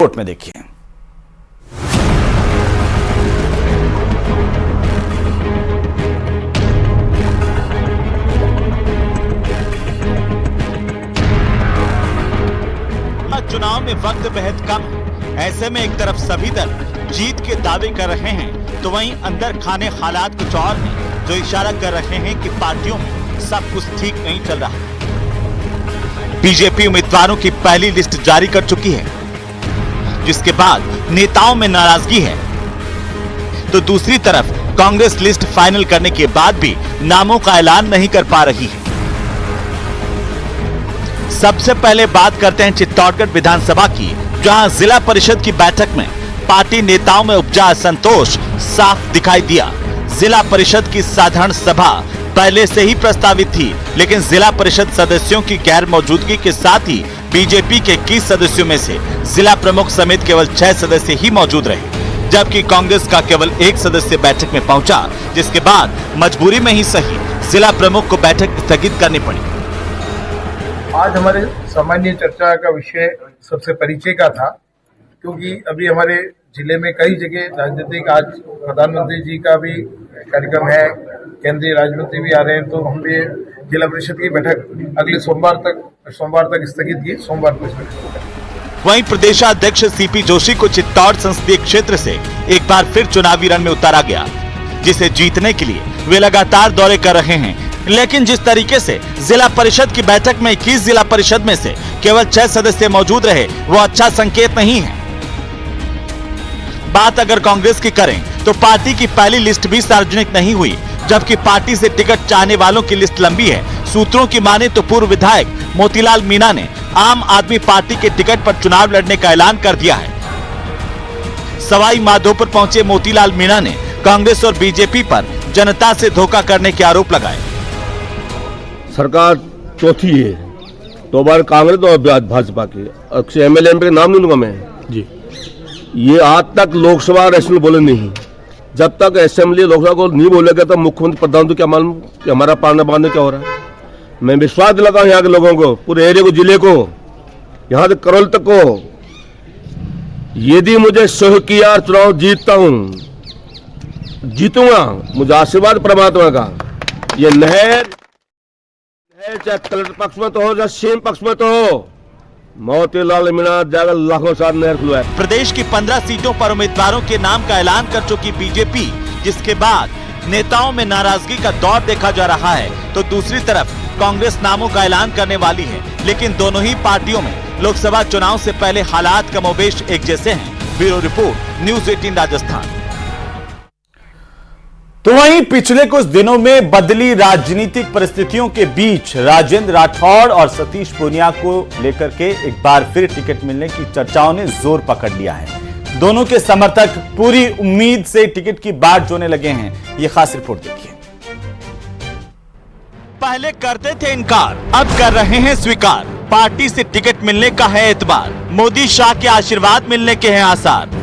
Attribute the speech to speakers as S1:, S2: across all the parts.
S1: Report में देखिए। चुनाव में वक्त बेहद कम है। ऐसे में एक तरफ सभी दल जीत के दावे कर रहे हैं, तो वहीं अंदर खाने हालात कुछ और हैं, जो इशारा कर रहे हैं कि पार्टियों में सब कुछ ठीक नहीं चल रहा। बीजेपी उम्मीदवारों की पहली लिस्ट जारी कर चुकी है, जिसके बाद नेताओं में नाराजगी है, तो दूसरी तरफ कांग्रेस लिस्ट फाइनल करने के बाद भी नामों का ऐलान नहीं कर पा रही है। सबसे पहले बात करते हैं चित्तौड़गढ़ विधानसभा की, जहां जिला परिषद की बैठक में पार्टी नेताओं में उपजा असंतोष साफ दिखाई दिया। जिला परिषद की साधारण सभा पहले से ही प्रस्तावित थी, लेकिन जिला परिषद सदस्यों की गैर मौजूदगी के साथ ही बीजेपी के 21 सदस्यों में से जिला प्रमुख समेत केवल 6 सदस्य ही मौजूद रहे, जबकि कांग्रेस का केवल 1 सदस्य बैठक में पहुंचा, जिसके बाद मजबूरी में ही सही जिला प्रमुख को बैठक स्थगित करनी पड़ी।
S2: आज हमारे सामान्य चर्चा का विषय सबसे परिचय का था, क्योंकि अभी हमारे जिले में कई जगह राजनीतिक, आज प्रधानमंत्री जी का भी कार्यक्रम है, केंद्रीय राज्य मंत्री भी आ रहे हैं, तो हमने जिला परिषद की बैठक अगले सोमवार तक स्थगित की। सोमवार को
S1: वहीं प्रदेशाध्यक्ष सीपी जोशी को चित्तौड़ संसदीय क्षेत्र से एक बार फिर चुनावी रण में उतारा गया, जिसे जीतने के लिए वे लगातार दौरे कर रहे हैं। लेकिन जिस तरीके से जिला परिषद की बैठक में 21 जिला परिषद में से केवल 6 सदस्य मौजूद रहे, वो अच्छा संकेत नहीं है। बात अगर कांग्रेस की करें तो पार्टी की पहली लिस्ट भी सार्वजनिक नहीं हुई, जबकि पार्टी से टिकट चाहने वालों की लिस्ट लंबी है। सूत्रों की माने तो पूर्व विधायक मोतीलाल मीणा ने आम आदमी पार्टी के टिकट पर चुनाव लड़ने का ऐलान कर दिया है। सवाई माधोपुर पहुंचे मोतीलाल मीणा ने कांग्रेस और बीजेपी पर जनता से धोखा करने के आरोप लगाए।
S3: सरकार चौथी है, 2 बार कांग्रेस और भाजपा की। एमएलए के नाम नहीं लूंगा मैं जी। ये आज तक लोकसभा असेंबली बोले नहीं। जब तक असेंबली लोकसभा को नहीं बोलेगा तब मुख्यमंत्री प्रधान क्या मालूम कि हमारा पालना बांधने क्या हो रहा है। मैं विश्वास दिलाता हूँ यहाँ के लोगों को, पूरे एरिया को, जिले को, यहाँ से करौल तक को, यदि मुझे सह किया चुनाव जीतता हूँ, जीतूंगा, मुझे आशीर्वाद परमात्मा का। ये नहर चाहे कलेक्टर पक्ष में तो हो, चाहे सीएम पक्ष में तो हो, मोतीलाल मीणा जाकर लाखों साल नहर खुलवाए।
S1: प्रदेश की 15 सीटों पर उम्मीदवारों के नाम का ऐलान कर चुकी बीजेपी, जिसके बाद नेताओं में नाराजगी का दौर देखा जा रहा है, तो दूसरी तरफ कांग्रेस नामों का ऐलान करने वाली है। लेकिन दोनों ही पार्टियों में लोकसभा चुनाव से पहले हालात कमोबेश एक जैसे हैं। Bureau report, news 18 Rajasthan. तो वहीं पिछले कुछ दिनों में बदली राजनीतिक परिस्थितियों के बीच राजेंद्र राठौड़ और सतीश पूनिया को लेकर के एक बार फिर टिकट मिलने की चर्चाओं ने जोर पकड़ लिया है। दोनों के समर्थक पूरी उम्मीद से टिकट की बाट जोने लगे हैं। ये खास रिपोर्ट देखिए। पहले करते थे इनकार, अब कर रहे हैं स्वीकार। पार्टी से टिकट मिलने का है एतबार, मोदी शाह के आशीर्वाद मिलने के हैं आसार।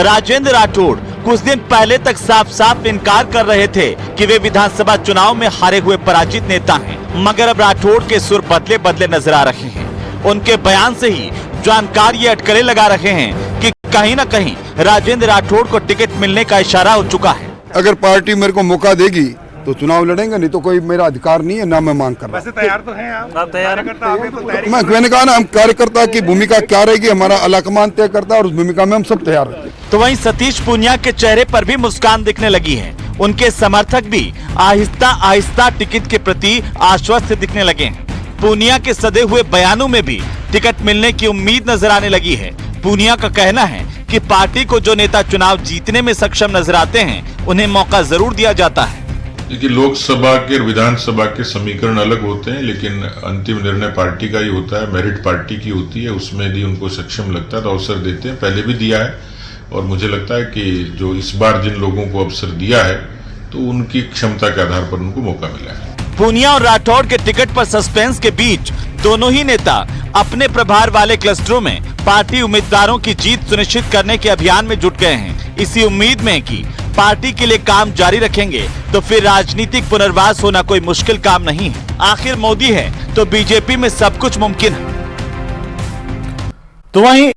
S1: राजेंद्र राठौड़ कुछ दिन पहले तक साफ साफ इनकार कर रहे थे कि वे विधानसभा चुनाव में हारे हुए पराजित नेता हैं, मगर अब राठौड़ के सुर बदले बदले नजर आ रहे हैं। उनके बयान से ही जानकार ये अटकलें लगा रहे हैं कि कहीं न कहीं राजेंद्र राठौड़ को टिकट मिलने का इशारा हो चुका है।
S4: अगर पार्टी मेरे को मौका देगी तो चुनाव लड़ेंगे, नहीं तो कोई मेरा अधिकार नहीं है, ना मैं मांग कर रहा।
S5: वैसे तैयार तो हैं आप तैयार
S4: मैंने कहा ना, हम कार्यकर्ता की भूमिका क्या रहेगी हमारा अलाकमान तय करता है, और उस भूमिका में हम सब तैयार रहते हैं।
S1: तो वहीं सतीश पूनिया के चेहरे पर भी मुस्कान दिखने लगी है। उनके समर्थक भी आहिस्ता आहिस्ता टिकट के प्रति आश्वस्त दिखने लगे हैं। पूनिया के सदे हुए बयानों में भी टिकट मिलने की उम्मीद नजर आने लगी है। पूनिया का कहना है कि पार्टी को जो नेता चुनाव जीतने में सक्षम नजर आते हैं, उन्हें मौका जरूर दिया जाता है।
S6: देखिए, लोकसभा के और विधानसभा के समीकरण अलग होते हैं, लेकिन अंतिम निर्णय पार्टी का ही होता है, मेरिट पार्टी की होती है। उसमें यदि उनको सक्षम लगता है तो अवसर देते हैं, पहले भी दिया है, और मुझे लगता है कि जो इस बार जिन लोगों को अवसर दिया है तो उनकी क्षमता के आधार पर उनको मौका मिला है।
S1: पूनिया और राठौड़ के टिकट पर सस्पेंस के बीच दोनों ही नेता अपने प्रभार वाले क्लस्टरों में पार्टी उम्मीदवारों की जीत सुनिश्चित करने के अभियान में जुट गए हैं। इसी उम्मीद में कि पार्टी के लिए काम जारी रखेंगे तो फिर राजनीतिक पुनर्वास होना कोई मुश्किल काम नहीं है। आखिर मोदी है तो बीजेपी में सब कुछ मुमकिन है। तो वहीं